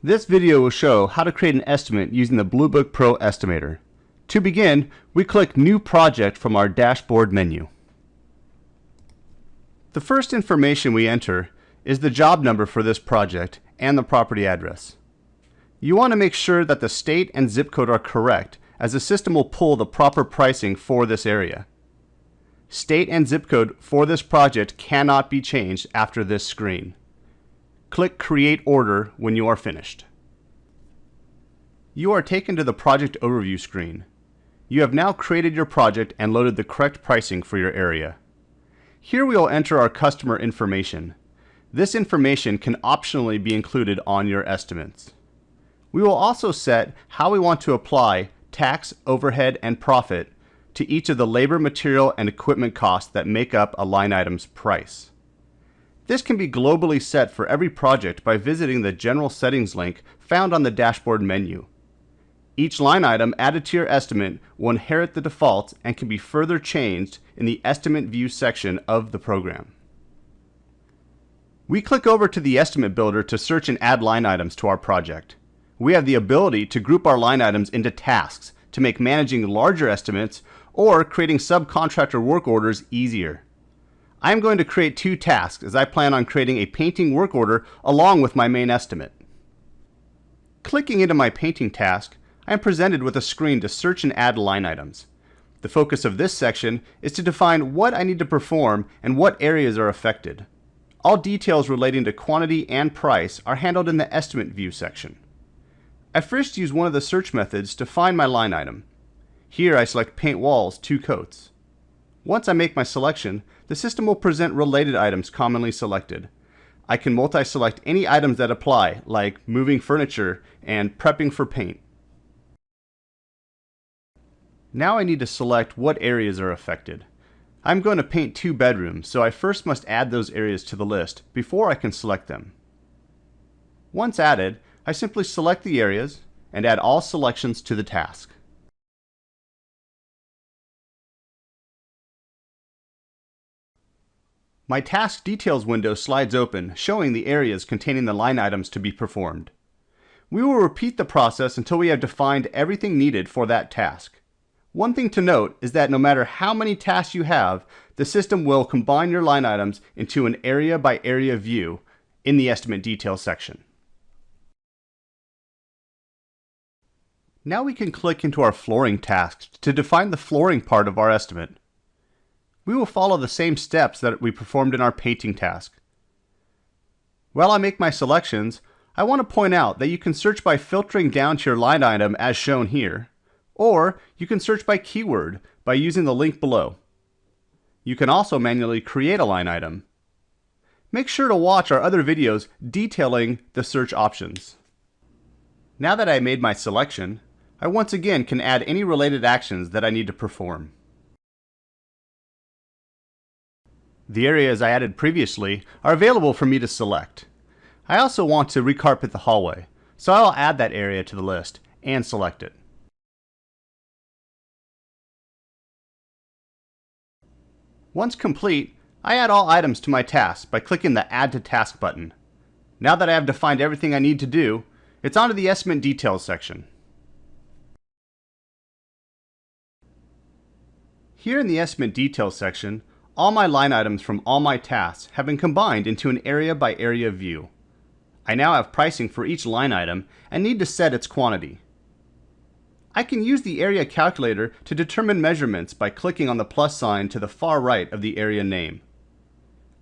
This video will show how to create an estimate using the Bluebook PRO Estimator. To begin, we click New Project from our dashboard menu. The first information we enter is the job number for this project and the property address. You want to make sure that the state and zip code are correct, as the system will pull the proper pricing for this area. State and zip code for this project cannot be changed after this screen. Click Create Order when you are finished. You are taken to the project overview screen. You have now created your project and loaded the correct pricing for your area. Here we will enter our customer information. This information can optionally be included on your estimates. We will also set how we want to apply tax, overhead, and profit to each of the labor, material, and equipment costs that make up a line item's price. This can be globally set for every project by visiting the General Settings link found on the dashboard menu. Each line item added to your estimate will inherit the defaults and can be further changed in the Estimate View section of the program. We click over to the Estimate Builder to search and add line items to our project. We have the ability to group our line items into tasks to make managing larger estimates or creating subcontractor work orders easier. I am going to create two tasks as I plan on creating a painting work order along with my main estimate. Clicking into my painting task, I am presented with a screen to search and add line items. The focus of this section is to define what I need to perform and what areas are affected. All details relating to quantity and price are handled in the Estimate View section. I first use one of the search methods to find my line item. Here I select Paint Walls 2 coats. Once I make my selection, the system will present related items commonly selected. I can multi-select any items that apply, like moving furniture and prepping for paint. Now I need to select what areas are affected. I'm going to paint 2 bedrooms, so I first must add those areas to the list before I can select them. Once added, I simply select the areas and add all selections to the task. My Task Details window slides open, showing the areas containing the line items to be performed. We will repeat the process until we have defined everything needed for that task. One thing to note is that no matter how many tasks you have, the system will combine your line items into an area-by-area view in the Estimate Details section. Now we can click into our flooring task to define the flooring part of our estimate. We will follow the same steps that we performed in our painting task. While I make my selections, I want to point out that you can search by filtering down to your line item as shown here, or you can search by keyword by using the link below. You can also manually create a line item. Make sure to watch our other videos detailing the search options. Now that I made my selection, I once again can add any related actions that I need to perform. The areas I added previously are available for me to select. I also want to recarpet the hallway, so I'll add that area to the list and select it. Once complete, I add all items to my task by clicking the Add to Task button. Now that I have defined everything I need to do, it's on to the Estimate Details section. Here in the Estimate Details section, all my line items from all my tasks have been combined into an area-by-area view. I now have pricing for each line item and need to set its quantity. I can use the area calculator to determine measurements by clicking on the plus sign to the far right of the area name.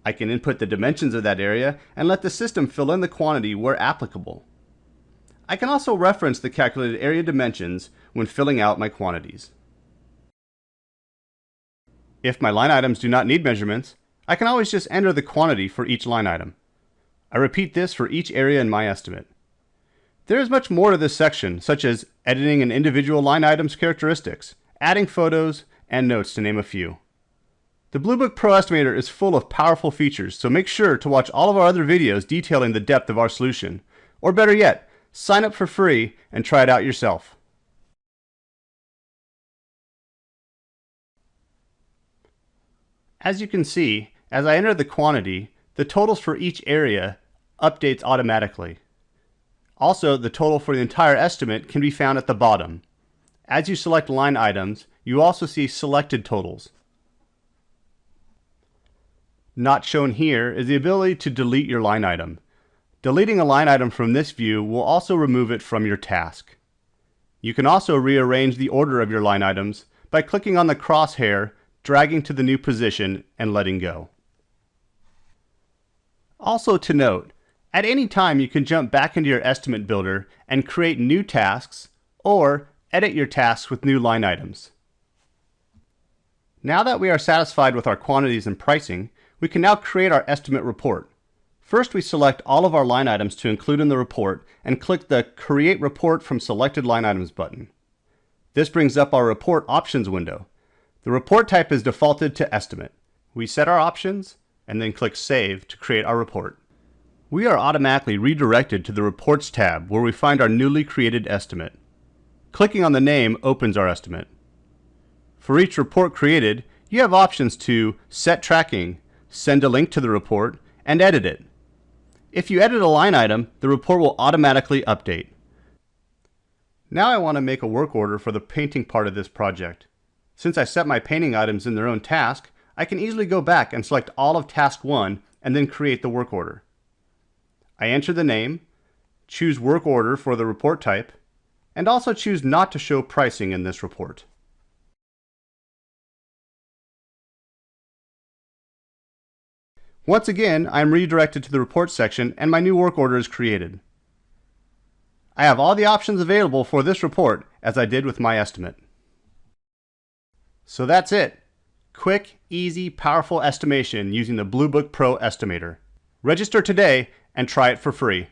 I can input the dimensions of that area and let the system fill in the quantity where applicable. I can also reference the calculated area dimensions when filling out my quantities. If my line items do not need measurements, I can always just enter the quantity for each line item. I repeat this for each area in my estimate. There is much more to this section, such as editing an individual line item's characteristics, adding photos, and notes to name a few. The Bluebook PRO Estimator is full of powerful features, so make sure to watch all of our other videos detailing the depth of our solution. Or better yet, sign up for free and try it out yourself. As you can see, as I enter the quantity, the totals for each area updates automatically. Also, the total for the entire estimate can be found at the bottom. As you select line items, you also see selected totals. Not shown here is the ability to delete your line item. Deleting a line item from this view will also remove it from your task. You can also rearrange the order of your line items by clicking on the crosshair, dragging to the new position, and letting go. Also to note, at any time you can jump back into your estimate builder and create new tasks or edit your tasks with new line items. Now that we are satisfied with our quantities and pricing, we can now create our estimate report. First, we select all of our line items to include in the report and click the Create Report from Selected Line Items button. This brings up our report options window. The report type is defaulted to estimate. We set our options and then click Save to create our report. We are automatically redirected to the Reports tab where we find our newly created estimate. Clicking on the name opens our estimate. For each report created, you have options to set tracking, send a link to the report, and edit it. If you edit a line item, the report will automatically update. Now I want to make a work order for the painting part of this project. Since I set my painting items in their own task, I can easily go back and select all of task 1 and then create the work order. I enter the name, choose work order for the report type, and also choose not to show pricing in this report. Once again, I am redirected to the report section and my new work order is created. I have all the options available for this report as I did with my estimate. So that's it. Quick, easy, powerful estimation using the Bluebook PRO Estimator. Register today and try it for free.